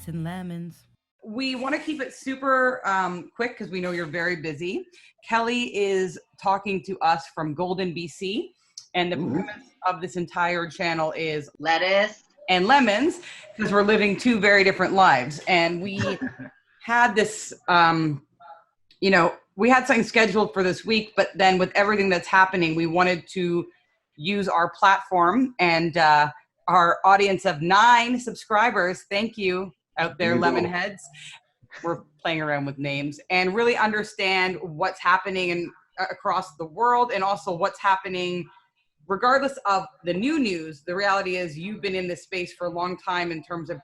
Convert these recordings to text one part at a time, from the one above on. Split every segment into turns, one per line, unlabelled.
Missing lemons.
We want to keep it super quick because we know you're very busy. Kelly is talking to us from Golden, BC. And the premise of this entire channel is
lettuce
and lemons, because we're living two very different lives. And we had this, we had something scheduled for this week, but then with everything that's happening, we wanted to use our platform and our audience of 9 subscribers. Thank you out there, lemon heads. We're playing around with names and really understand what's happening across the world, and also what's happening regardless of the new news. The reality is you've been in this space for a long time in terms of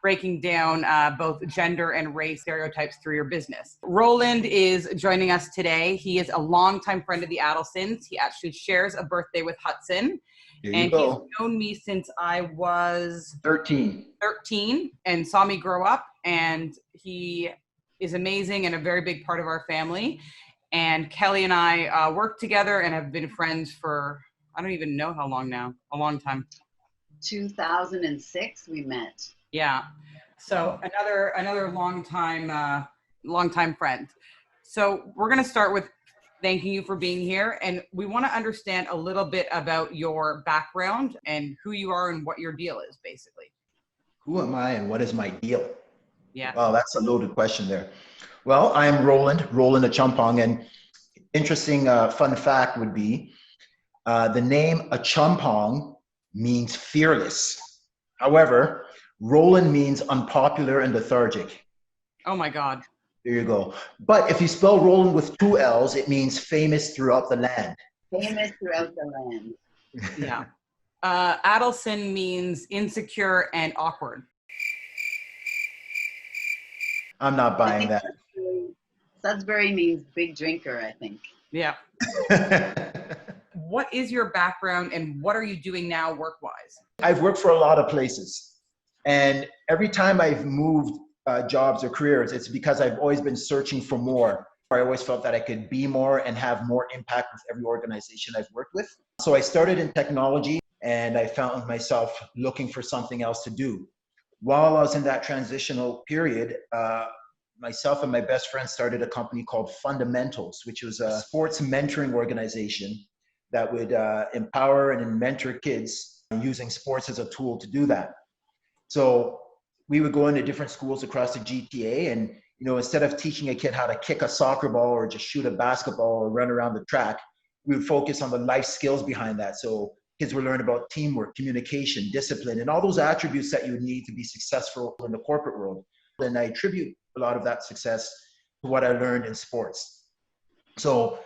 breaking down both gender and race stereotypes through your business. Roland is joining us today. He is a longtime friend of the Adelsons. He actually shares a birthday with Hudson. And he's known me since I was 13 and saw me grow up. And he is amazing and a very big part of our family. And Kelly and I work together and have been friends for, I don't even know how long now, a long time.
2006 we met.
Yeah. So another long time friend. So we're going to start with thanking you for being here. And we want to understand a little bit about your background and who you are and what your deal is, basically.
Who am I and what is my deal?
Yeah.
Well, that's a loaded question there. Well, I'm Roland Acheampong, and interesting fun fact would be the name Acheampong means fearless. However, Roland means unpopular and lethargic.
Oh my God.
There you go. But if you spell Roland with 2 L's, it means famous throughout the land.
Famous throughout the land.
Yeah. Adelson means insecure and awkward.
I'm not buying that.
Sudbury means big drinker, I think.
Yeah. What is your background and what are you doing now work-wise?
I've worked for a lot of places. And every time I've moved jobs or careers, it's because I've always been searching for more. I always felt that I could be more and have more impact with every organization I've worked with. So I started in technology and I found myself looking for something else to do. While I was in that transitional period, myself and my best friend started a company called Fundamentals, which was a sports mentoring organization that would empower and mentor kids using sports as a tool to do that. So we would go into different schools across the GTA, and instead of teaching a kid how to kick a soccer ball or just shoot a basketball or run around the track, we would focus on the life skills behind that. So kids would learn about teamwork, communication, discipline, and all those attributes that you would need to be successful in the corporate world. And I attribute a lot of that success to what I learned in sports. So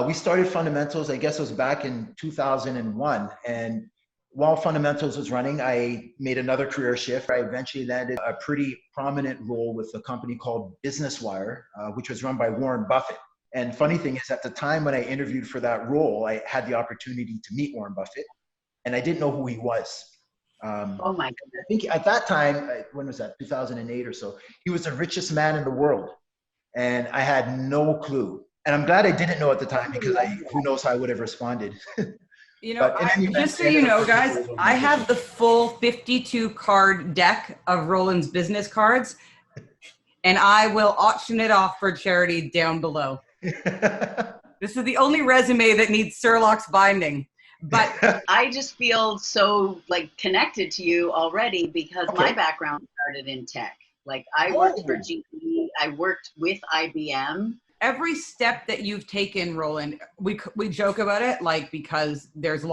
we started Fundamentals, I guess it was back in 2001. And while Fundamentals was running, I made another career shift. I eventually landed a pretty prominent role with a company called Business Wire, which was run by Warren Buffett. And funny thing is, at the time when I interviewed for that role, I had the opportunity to meet Warren Buffett, and I didn't know who he was.
Oh my goodness.
I think at that time, when was that, 2008 or so, he was the richest man in the world. And I had no clue. And I'm glad I didn't know at the time, because who knows how I would have responded.
Just so you know, guys, I have the full 52 card deck of Roland's business cards, and I will auction it off for charity down below. This is the only resume that needs Surlock's binding. But
I just feel so connected to you already because my background started in tech. I worked for GE, I worked with IBM.
Every step that you've taken, Roland, we joke about it, because there's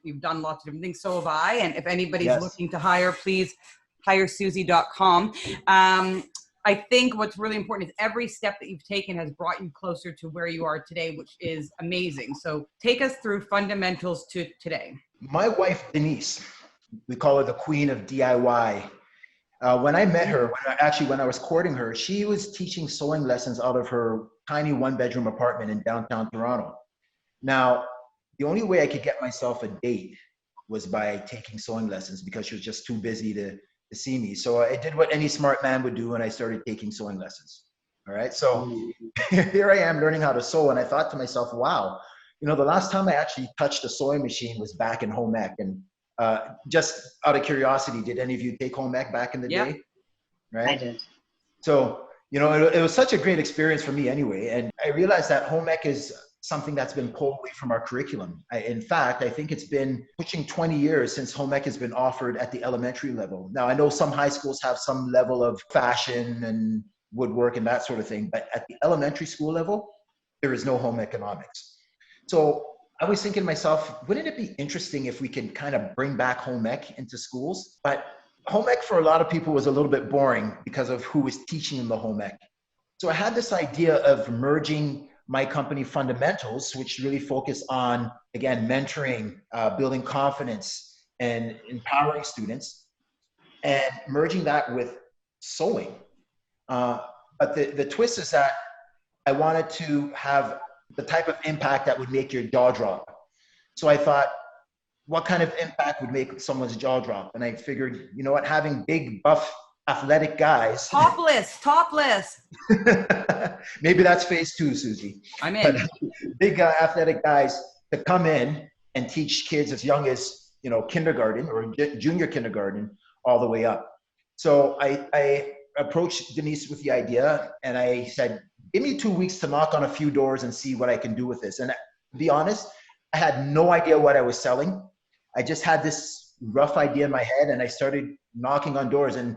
you've done lots of different things. So have I. And if anybody's looking to hire, please hire Susie.com. I think what's really important is every step that you've taken has brought you closer to where you are today, which is amazing. So take us through Fundamentals to today.
My wife, Denise, we call her the queen of DIY. When I met her, when I was courting her, she was teaching sewing lessons out of her tiny 1-bedroom apartment in downtown Toronto. Now, the only way I could get myself a date was by taking sewing lessons, because she was just too busy to see me. So I did what any smart man would do, and I started taking sewing lessons. All right. So here I am learning how to sew. And I thought to myself, wow, the last time I actually touched a sewing machine was back in home ec. And just out of curiosity, did any of you take home ec back in the day? right?
I did.
So, it was such a great experience for me anyway. And I realized that home ec is something that's been pulled away from our curriculum. In fact, I think it's been pushing 20 years since home ec has been offered at the elementary level. Now, I know some high schools have some level of fashion and woodwork and that sort of thing, but at the elementary school level, there is no home economics. So I was thinking to myself, wouldn't it be interesting if we can kind of bring back home ec into schools? But home ec for a lot of people was a little bit boring because of who was teaching them the home ec. So I had this idea of merging my company Fundamentals, which really focus on, again, mentoring, building confidence, and empowering students, and merging that with sewing. But the twist is that I wanted to have the type of impact that would make your jaw drop. So I thought, what kind of impact would make someone's jaw drop? And I figured, you know what, having big, buff, athletic guys.
Topless.
Maybe that's phase 2, Susie.
I'm in.
But big athletic guys to come in and teach kids as young as, kindergarten or junior kindergarten all the way up. So I approached Denise with the idea, and I said, give me 2 weeks to knock on a few doors and see what I can do with this. And to be honest, I had no idea what I was selling. I just had this rough idea in my head, and I started knocking on doors. And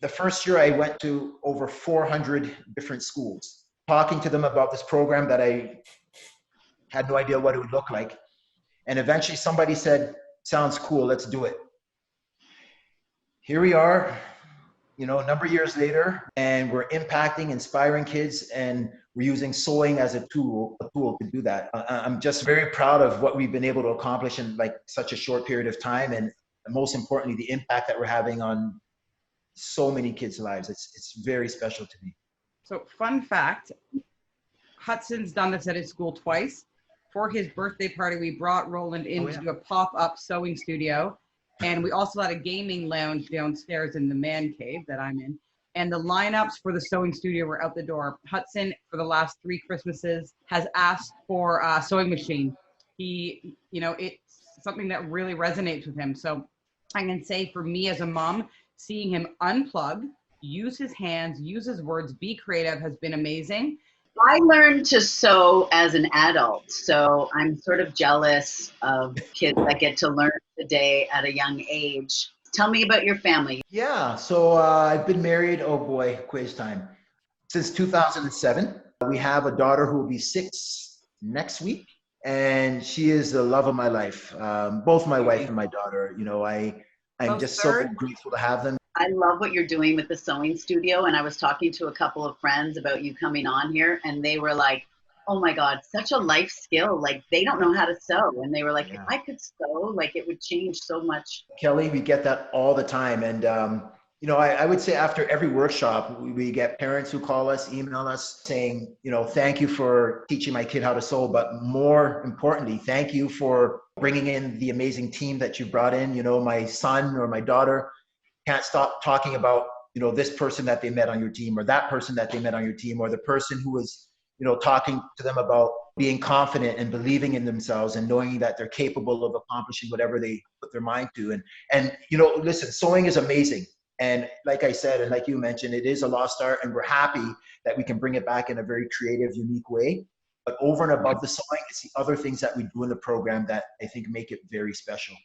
the first year I went to over 400 different schools, talking to them about this program that I had no idea what it would look like. And eventually somebody said, sounds cool, let's do it. Here we are, a number of years later, and we're impacting, inspiring kids, and we're using sewing as a tool to do that. I'm just very proud of what we've been able to accomplish in like such a short period of time, and most importantly, the impact that we're having on so many kids' lives. It's very special to me.
So fun fact, Hudson's done this at his school twice. For his birthday party, we brought Roland into a pop-up sewing studio. And we also had a gaming lounge downstairs in the man cave that I'm in. And the lineups for the sewing studio were out the door. Hudson, for the last 3 Christmases, has asked for a sewing machine. He, it's something that really resonates with him. So I can say for me as a mom, seeing him unplug, use his hands, use his words, be creative has been amazing.
I learned to sew as an adult, so I'm sort of jealous of kids that get to learn today at a young age. Tell me about your family.
Yeah, so I've been married, oh boy, quiz time, since 2007. We have a daughter who will be 6 next week, and she is the love of my life. Both my wife and my daughter, I'm just so grateful to have them.
I love what you're doing with the sewing studio. And I was talking to a couple of friends about you coming on here, and they were like, oh my God, such a life skill. Like, they don't know how to sew. And they were like, if I could sew, like, it would change so much.
Kelly, we get that all the time. And, I would say after every workshop, we get parents who call us, email us saying, thank you for teaching my kid how to sew. But more importantly, thank you for bringing in the amazing team that you brought in. My son or my daughter can't stop talking about, this person that they met on your team, or that person that they met on your team, or the person who was, talking to them about being confident and believing in themselves and knowing that they're capable of accomplishing whatever they put their mind to. And listen, sewing is amazing. And like I said, and like you mentioned, it is a lost art, and we're happy that we can bring it back in a very creative, unique way. But over and above the sewing, it's the other things that we do in the program that I think make it very special.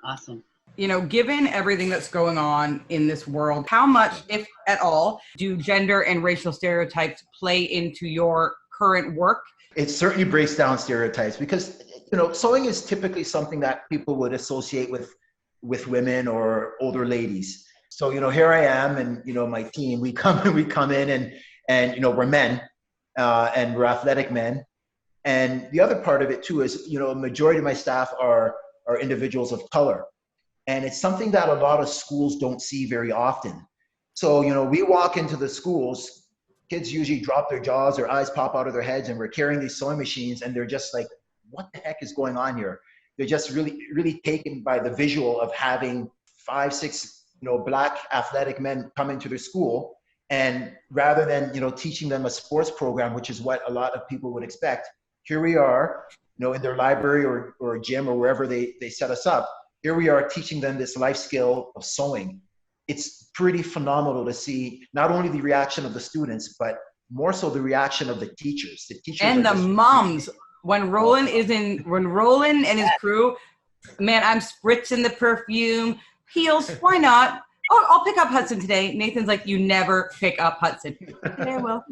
Awesome.
Given everything that's going on in this world, how much, if at all, do gender and racial stereotypes play into your current work?
It certainly breaks down stereotypes because, sewing is typically something that people would associate with women or older ladies. So, here I am and, my team, we come in and we're men and we're athletic men. And the other part of it too is, a majority of my staff are individuals of color. And it's something that a lot of schools don't see very often. So, we walk into the schools, kids usually drop their jaws, their eyes pop out of their heads, and we're carrying these sewing machines, and they're just like, what the heck is going on here? They're just really, really taken by the visual of having 5, 6, Black athletic men come into their school. And rather than, teaching them a sports program, which is what a lot of people would expect, here we are, in their library or gym or wherever they set us up. Here we are teaching them this life skill of sewing. it's pretty phenomenal to see not only the reaction of the students, but more so the reaction of the teachers. The teachers
and
are
the
just
moms. When Roland and his crew, man, I'm spritzing the perfume, heels, why not? Oh, I'll pick up Hudson today. Nathan's like, you never pick up Hudson. Okay, well.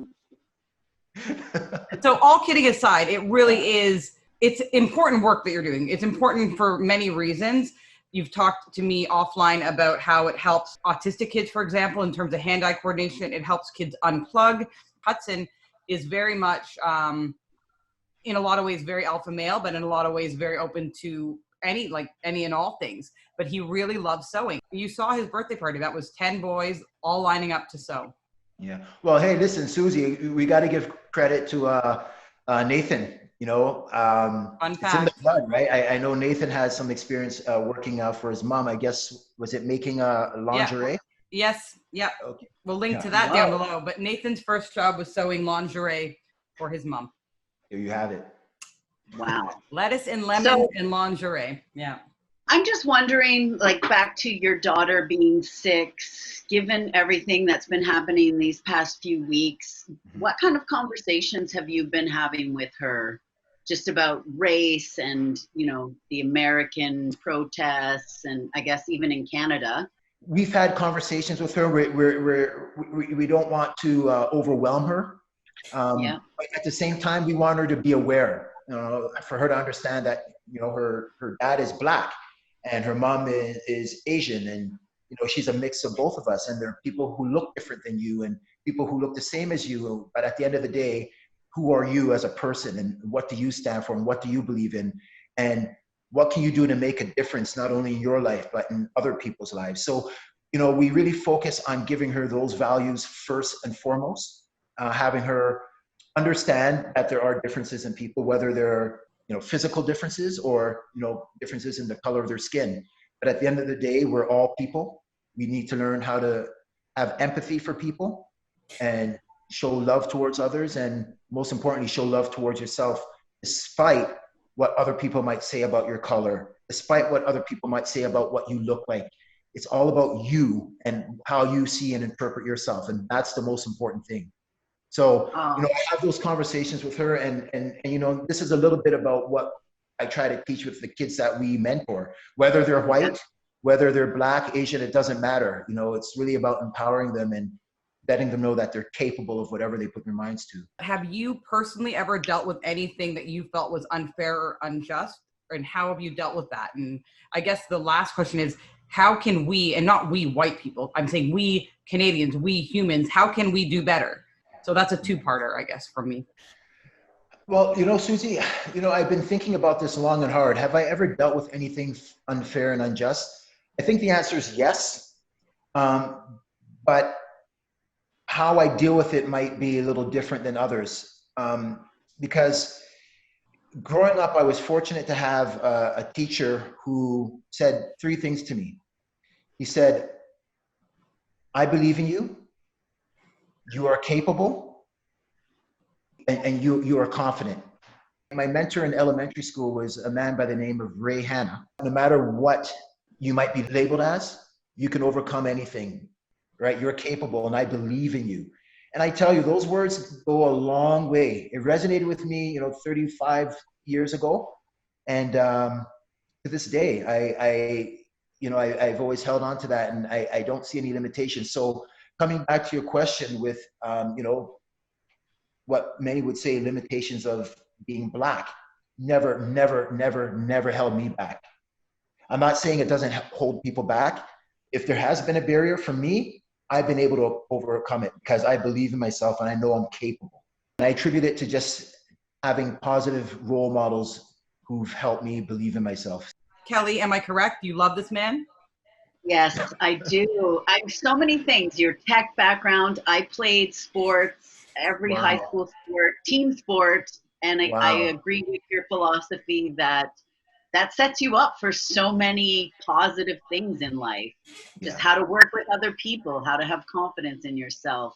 So all kidding aside, it really is, it's important work that you're doing. It's important for many reasons. You've talked to me offline about how it helps autistic kids, for example, in terms of hand-eye coordination. It helps kids unplug. Hudson is very much, in a lot of ways, very alpha male, but in a lot of ways, very open to any and all things. But he really loves sewing. You saw his birthday party. That was 10 boys all lining up to sew.
Yeah. Well, hey, listen, Susie, we got to give credit to Nathan. You know,
Fun
it's in the
fact.
blood, right? I know Nathan has some experience working for his mom. I guess, was it making lingerie?
Yeah. Yes. Yeah.
Okay.
We'll link
Yeah.
to that down below. But Nathan's first job was sewing lingerie for his mom.
There you have it.
Wow.
Lettuce and lemons and lingerie. Yeah.
I'm just wondering, like, back to your daughter being 6, given everything that's been happening these past few weeks, what kind of conversations have you been having with her just about race and, you know, the American protests and I guess even in Canada?
We've had conversations with her. We don't want to overwhelm her.
Yeah.
But at the same time, we want her to be aware, for her to understand that, you know, her dad is Black and her mom is Asian, and, you know, she's a mix of both of us. And there are people who look different than you and people who look the same as you. But at the end of the day, who are you as a person, and what do you stand for, and what do you believe in? And what can you do to make a difference, not only in your life, but in other people's lives? So, you know, we really focus on giving her those values first and foremost, having her understand that there are differences in people, whether they're, you know, physical differences or, you know, differences in the color of their skin. But at the end of the day, we're all people. We need to learn how to have empathy for people and show love towards others, and most importantly, show love towards yourself, despite what other people might say about your color, despite what other people might say about what you look like. It's all about you and how you see and interpret yourself, and that's the most important thing. So, you know, I have those conversations with her, and you know, this is a little bit about what I try to teach with the kids that we mentor, whether they're white, whether they're Black, Asian, it doesn't matter. You know, it's really about empowering them and letting them know that they're capable of whatever they put their minds to.
Have you personally ever dealt with anything that you felt was unfair or unjust? And how have you dealt with that? And I guess the last question is, how can we, and not we white people, I'm saying we Canadians, we humans, how can we do better? So that's a two-parter, I guess, from me.
Well, you know, Susie, you know, I've been thinking about this long and hard. Have I ever dealt with anything unfair and unjust? I think the answer is yes. But how I deal with it might be a little different than others. Because growing up, I was fortunate to have a teacher who said 3 things to me. He said, I believe in you. You are capable, and you are confident. My mentor in elementary school was a man by the name of Ray Hanna. No matter what you might be labeled as, you can overcome anything, right? You're capable, and I believe in you. And I tell you, those words go a long way. It resonated with me, you know, 35 years ago. And to this day, I've always held on to that, and I don't see any limitations. So coming back to your question with, you know, what many would say limitations of being Black, never held me back. I'm not saying it doesn't hold people back. If there has been a barrier for me, I've been able to overcome it because I believe in myself and I know I'm capable. And I attribute it to just having positive role models who've helped me believe in myself.
Kelly, am I correct? You love this man?
Yes, I do. I'm so many things. Your tech background. I played sports, every high school sport, team sport, and I agree with your philosophy that sets you up for so many positive things in life. Just how to work with other people, how to have confidence in yourself.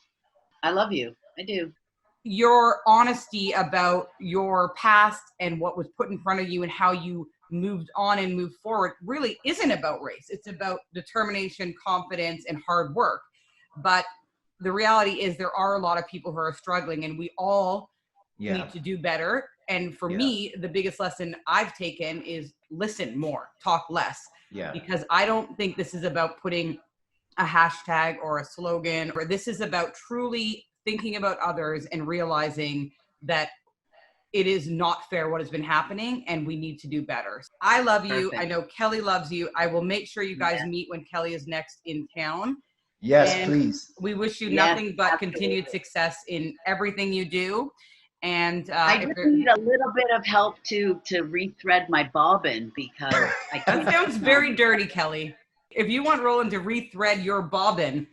I love you. I do.
Your honesty about your past and what was put in front of you and how you moved on and moved forward really isn't about race. It's about determination, confidence, and hard work. But the reality is there are a lot of people who are struggling, and we all need to do better. And for me, the biggest lesson I've taken is listen more, talk less. Because I don't think this is about putting a hashtag or a slogan, or this is about truly thinking about others and realizing that it is not fair what has been happening and we need to do better. I love you. I know Kelly loves you. I will make sure you guys meet when Kelly is next in town.
Yes,
and
please.
We wish you nothing but continued success in everything you do. And
I just need a little bit of help to rethread my bobbin because I can't.
That sounds very dirty, Kelly. If you want Roland to rethread your bobbin,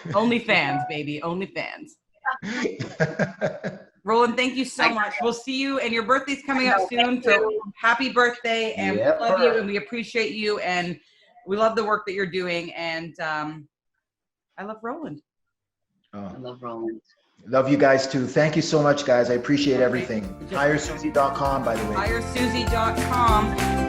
OnlyFans, baby, OnlyFans. Roland, thank you so much. We'll see you, and your birthday's coming up soon, so happy birthday, and we love you, and we appreciate you, and we love the work that you're doing, and I love Roland.
I love Roland.
Love you guys too. Thank you so much, guys. I appreciate everything. HireSusie.com, by the way.
HireSusie.com.